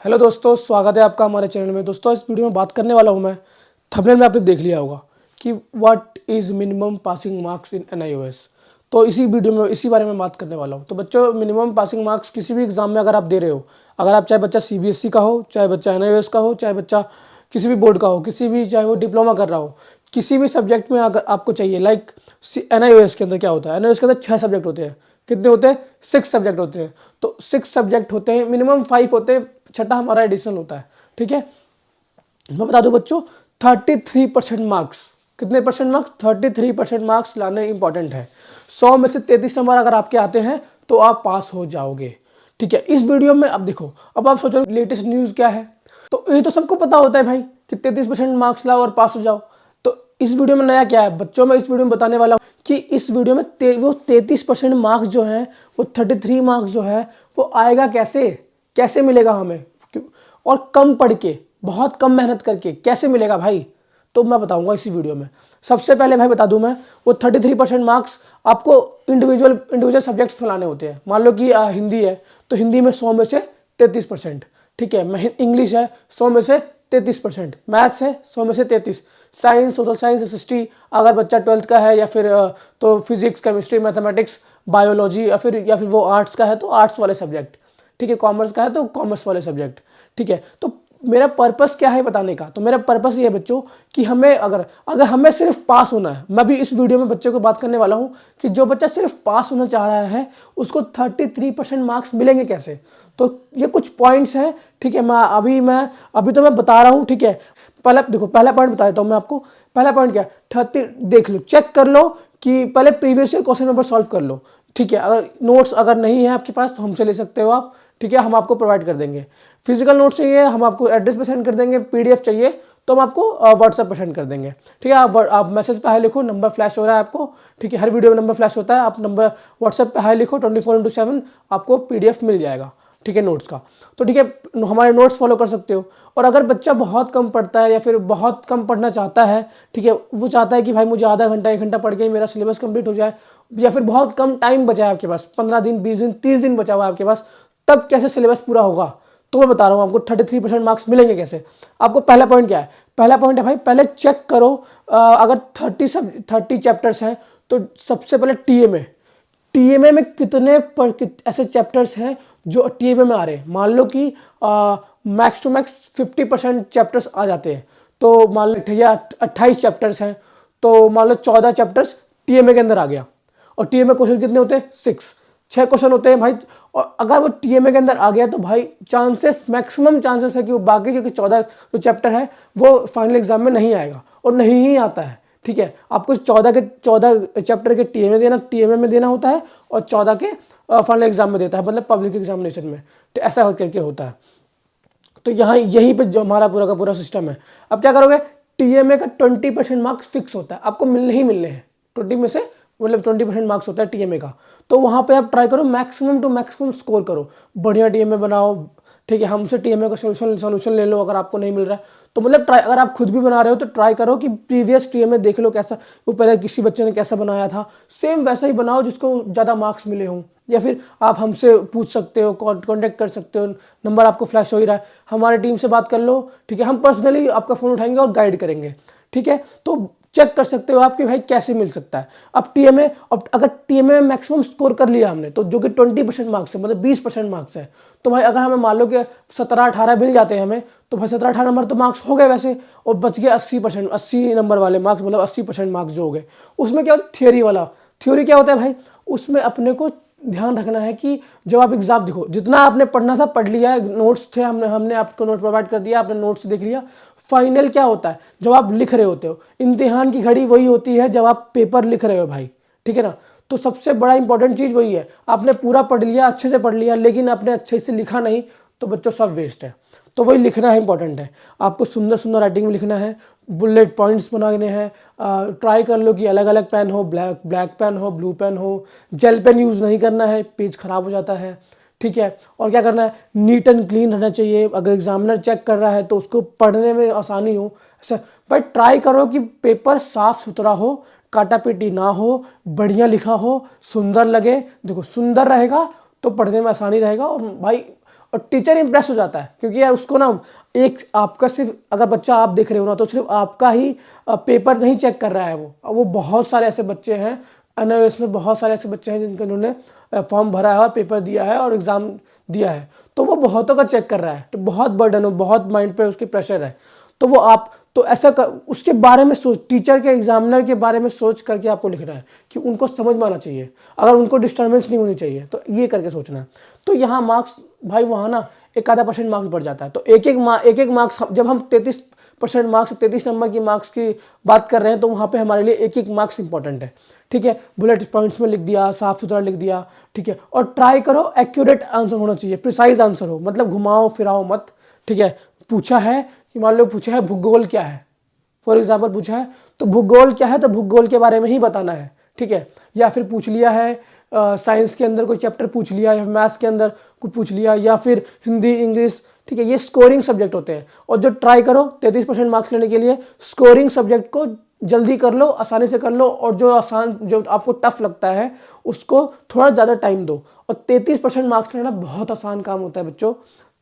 Hello दोस्तों, स्वागत है आपका हमारे चैनल में। दोस्तों इस वीडियो में बात करने वाला हूं मैं, थंबनेल में आपने देख लिया होगा कि what is minimum passing marks in NIOS. तो इसी वीडियो में इसी बारे में बात करने वाला हूं। तो बच्चों, मिनिमम पासिंग मार्क्स किसी भी एग्जाम में अगर आप दे रहे हो, अगर आप चाहे बच्चा सीबीएसई का हो, चाहे बच्चा एनआईओएस का हो, चाहे बच्चा किसी भी बोर्ड का हो, किसी भी चाहे वो डिप्लोमा कर रहा हो, किसी भी सब्जेक्ट में अगर आपको चाहिए, लाइक एनआईओएस के अंदर क्या होता है, एनआईओएस के अंदर 6 सब्जेक्ट होते हैं। कितने होते हैं? 6 सब्जेक्ट होते हैं। तो 6 सब्जेक्ट होते हैं, मिनिमम 5 होते हैं, छठा हमारा एडिशनल होता है। ठीक है, मैं बता दूं बच्चों, 33% मार्क्स, कितने परसेंट मार्क्स? 33% मार्क्स लाने इंपॉर्टेंट है। 100 में से 33 नंबर अगर आपके आते हैं तो आप पास हो जाओगे। ठीक है, इस वीडियो में अब देखो, अब आप सोचो लेटेस्ट न्यूज़ क्या है। तो ये तो सबको पता होता है भाई कि 33% मार्क्स लाओ और पास हो जाओ। तो इस वीडियो में नया क्या है बच्चों, मैं इस वीडियो में बताने वाला हूँ कि इस वीडियो में वो 33% मार्क्स जो है, वो 33 मार्क्स जो है वो आएगा कैसे, कैसे मिलेगा हमें, और कम पढ़ के, बहुत कम मेहनत करके कैसे मिलेगा भाई। तो मैं बताऊंगा इसी वीडियो में। सबसे पहले भाई बता दूं मैं, वो 33% मार्क्स आपको इंडिविजुअल सब्जेक्ट्स में लाने होते हैं। मान लो कि हिंदी है तो हिंदी में 100 में से 33%। ठीक है, इंग्लिश है 100 में से 33%, मैथ्स है 100 में से 33, साइंस, सोशल साइंस, हिस्ट्री अगर बच्चा 12th का है, या फिर तो फिजिक्स, केमिस्ट्री, मैथमेटिक्स, बायोलॉजी, या फिर वो आर्ट्स का है तो आर्ट्स वाले सब्जेक्ट। ठीक है, कॉमर्स का है तो कॉमर्स वाले सब्जेक्ट। ठीक है, तो मेरा पर्पस क्या है बताने का? तो मेरा पर्पस ये है बच्चों कि हमें अगर हमें सिर्फ पास होना है, मैं भी इस वीडियो में बच्चों को बात करने वाला हूं कि जो बच्चा सिर्फ पास होना चाह रहा है उसको 33% मार्क्स मिलेंगे कैसे। तो ये कुछ पॉइंट्स हैं। ठीक है, अभी तो मैं बता रहा हूं। ठीक है, पहले देखो, पहला पॉइंट बता देता हूं मैं आपको। पहला पॉइंट क्या है? 30 देख लो, चेक कर लो कि पहले previous year question paper solve कर लो। ठीक है, अगर नोट्स अगर नहीं है आपके पास तो हमसे ले सकते हो आप। ठीक है, हम आपको प्रोवाइड कर देंगे। फिजिकल नोट्स चाहिए हम आपको एड्रेस पे सेंड कर देंगे। पीडीएफ चाहिए तो हम आपको व्हाट्सएप पर सेंड कर देंगे। ठीक है, आप मैसेज पे हाई लिखो, नंबर फ्लैश हो रहा है आपको। ठीक है, हर वीडियो में नंबर फ्लैश होता है, आप नंबर व्हाट्सएप पे हाई लिखो, 24/7 आपको पीडीएफ मिल जाएगा। ठीक है, नोट्स का। तो ठीक है, हमारे नोट्स फॉलो कर सकते हो। और अगर बच्चा बहुत कम पढ़ता है या फिर बहुत कम पढ़ना चाहता है, ठीक है, वो चाहता है कि भाई मुझे आधा घंटा 1 घंटा पढ़ के मेरा सिलेबस कंप्लीट हो जाए, या फिर बहुत कम टाइम बचा है आपके पास, 15 दिन, 20 दिन, 30 दिन बचा हुआ है आपके पास, तब कैसे सिलेबस पूरा होगा? तो मैं बता रहा हूँ आपको 33% मार्क्स मिलेंगे कैसे। आपको पहला पॉइंट क्या है? पहला पॉइंट है भाई, पहले चेक करो अगर 30 चैप्टर्स हैं तो सबसे पहले टीएमए में ऐसे चैप्टर्स हैं जो टीएमए में आ रहे हैं। मान लो कि मैक्स टू मैक्स 50% चैप्टर्स आ जाते हैं। तो मान लो 28 चैप्टर्स हैं, तो मान लो 14 चैप्टर्स टीएमए के अंदर आ गया। और टीएमए क्वेश्चन कितने होते हैं? 6 क्वेश्चन होते हैं भाई। और अगर वो टीएमए के अंदर आ गया तो भाई मैक्सिमम चांसेस है कि वो बाकी जो 14 जो चैप्टर है वो फाइनल एग्जाम में नहीं आएगा, और नहीं ही आता है। ठीक है, आपको 14 चैप्टर के टीएमए में देना होता है, और 14 के फाइनल एग्जाम में देता है, मतलब पब्लिक एग्जामिनेशन में। तो ऐसा करके होता है। तो यहाँ यहीं पे जो हमारा पूरा का पूरा सिस्टम है। अब क्या करोगे? टीएमए का 20% मार्क्स फिक्स होता है, आपको मिलने ही मिलने हैं। 20 में से मतलब 20% मार्क्स होता है टीएमए का। तो वहाँ पे आप ट्राई करो, मैक्सिमम टू मैक्सिमम स्कोर करो, बढ़िया टीएमए बनाओ। ठीक है, हमसे टीएमए का सोल्यूशन ले लो अगर आपको नहीं मिल रहा है तो। मतलब ट्राई, अगर आप खुद भी बना रहे हो तो ट्राई करो कि प्रीवियस टीएमए देख लो कैसा, वो पहले किसी बच्चे ने कैसा बनाया था, सेम वैसा ही बनाओ जिसको ज़्यादा मार्क्स मिले हों। या फिर आप हमसे पूछ सकते हो, कॉन्टेक्ट कर सकते हो, नंबर आपको फ्लैश हो ही रहा है, हमारी टीम से बात कर लो। ठीक है, हम पर्सनली आपका फ़ोन उठाएंगे और गाइड करेंगे। ठीक है, तो चेक कर सकते हो आप कि भाई कैसे मिल सकता है। अब टीएमए, अब अगर टीएमए में मैक्सिमम स्कोर कर लिया हमने, तो जो कि 20% मार्क्स है, मतलब 20% मार्क्स है, तो भाई अगर हमें मान लो कि 17-18 मिल जाते हैं हमें, तो भाई 17-18 नंबर तो मार्क्स हो गए वैसे, और बच गए 80%, 80 नंबर वाले मार्क्स, मतलब 80% मार्क्स जो हो गए। उसमें क्या होता है? थियोरी वाला। थ्योरी क्या होता है भाई? उसमें अपने को ध्यान रखना है कि जब आप एग्जाम देखो, जितना आपने पढ़ना था पढ़ लिया है, नोट्स थे, हमने आपको नोट प्रोवाइड कर दिया, आपने नोट्स देख लिया। फाइनल क्या होता है? जब आप लिख रहे होते हो, इम्तिहान की घड़ी वही होती है जब आप पेपर लिख रहे हो भाई। ठीक है ना? तो सबसे बड़ा इंपॉर्टेंट चीज़ वही है। आपने पूरा पढ़ लिया, अच्छे से पढ़ लिया, लेकिन आपने अच्छे से लिखा नहीं, तो बच्चों सब वेस्ट है। तो वही लिखना है, इंपॉर्टेंट है। आपको सुंदर सुंदर राइटिंग में लिखना है, बुलेट पॉइंट्स बनाने हैं। ट्राई कर लो कि अलग अलग पेन हो, ब्लैक पेन हो, ब्लू पेन हो, जेल पेन यूज़ नहीं करना है, पेज खराब हो जाता है। ठीक है, और क्या करना है? नीट एंड क्लीन रहना चाहिए। अगर एग्जामिनर चेक कर रहा है तो उसको पढ़ने में आसानी हो। ऐसा भाई ट्राई करो कि पेपर साफ सुथरा हो, काटा पीटी ना हो, बढ़िया लिखा हो, सुंदर लगे। देखो, सुंदर रहेगा तो पढ़ने में आसानी रहेगा। और भाई और टीचर इंप्रेस हो जाता है, क्योंकि यार उसको ना एक आपका सिर्फ अगर बच्चा आप देख रहे हो ना तो सिर्फ आपका ही पेपर नहीं चेक कर रहा है, वो बहुत सारे ऐसे बच्चे हैं NIOS में, बहुत सारे ऐसे बच्चे हैं जिनके उन्होंने फॉर्म भरा है और पेपर दिया है और एग्ज़ाम दिया है, तो वो बहुतों का चेक कर रहा है, तो बहुत बर्डन हो, बहुत माइंड पे उसके प्रेशर है। तो वो आप तो ऐसा उसके बारे में सोच, टीचर के एग्जामिनर के बारे में सोच करके आपको लिखना है कि उनको समझ में आना चाहिए, अगर उनको डिस्टर्बेंस नहीं होनी चाहिए, तो ये करके सोचना है। तो यहाँ मार्क्स भाई वहाँ ना एक आधा % मार्क्स बढ़ जाता है। तो एक एक मार्क्स जब हम 33% मार्क्स, 33 नंबर की मार्क्स की बात कर रहे हैं, तो वहाँ पे हमारे लिए एक मार्क्स इंपॉर्टेंट है, ठीक है। बुलेट पॉइंट्स में लिख दिया, साफ सुथरा लिख दिया, ठीक है। और ट्राई करो एक्यूरेट आंसर होना चाहिए, प्रिसाइज आंसर हो, मतलब घुमाओ फिराओ मत, ठीक है। पूछा है कि मान लो पूछा है भूगोल क्या है, फॉर एग्जाम्पल पूछा है तो भूगोल क्या है, तो भूगोल के बारे में ही बताना है, ठीक है। या फिर पूछ लिया है साइंस के अंदर कोई चैप्टर पूछ लिया, या मैथ्स के अंदर कुछ पूछ लिया, या फिर हिंदी इंग्लिश, ठीक है। ये स्कोरिंग सब्जेक्ट होते हैं, और जो ट्राई करो 33% मार्क्स लेने के लिए स्कोरिंग सब्जेक्ट को जल्दी कर लो, आसानी से कर लो, और जो आपको टफ लगता है उसको थोड़ा ज़्यादा टाइम दो। और 33% मार्क्स लेना बहुत आसान काम होता है बच्चों।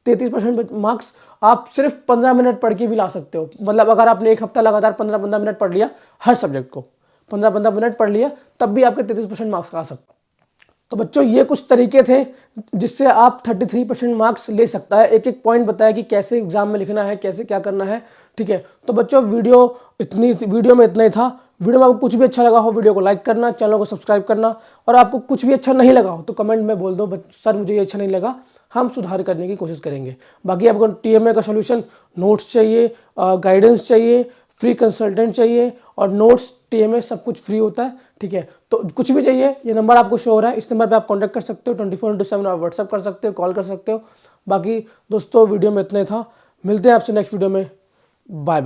33% मार्क्स आप सिर्फ 15 मिनट पढ़ के भी ला सकते हो, मतलब अगर आपने एक हफ्ता लगातार 15-15 मिनट पढ़ लिया, हर सब्जेक्ट को 15-15 मिनट पढ़ लिया, तब भी आपके 33% मार्क्स आ सकते। तो बच्चों ये कुछ तरीके थे जिससे आप 33% मार्क्स ले सकता है। एक एक पॉइंट बताया कि कैसे एग्जाम में लिखना है, कैसे क्या करना है, ठीक है। तो बच्चों वीडियो में इतना ही था। वीडियो में आपको कुछ भी अच्छा लगा हो, वीडियो को लाइक करना, चैनल को सब्सक्राइब करना, और आपको कुछ भी अच्छा नहीं लगा हो तो कमेंट में बोल दो, सर मुझे ये अच्छा नहीं लगा, हम सुधार करने की कोशिश करेंगे। बाकी आपको TMA का सोल्यूशन, नोट्स चाहिए, गाइडेंस चाहिए, फ्री कंसल्टेंट चाहिए, और नोट्स TMA सब कुछ फ्री होता है, ठीक है। तो कुछ भी चाहिए, ये नंबर आपको शो हो रहा है, इस नंबर पे आप कांटेक्ट कर सकते हो, 24/7 आप व्हाट्सअप कर सकते हो, कॉल कर सकते हो। बाकी दोस्तों वीडियो में इतना ही था, मिलते हैं आपसे नेक्स्ट वीडियो में, बाय बाय।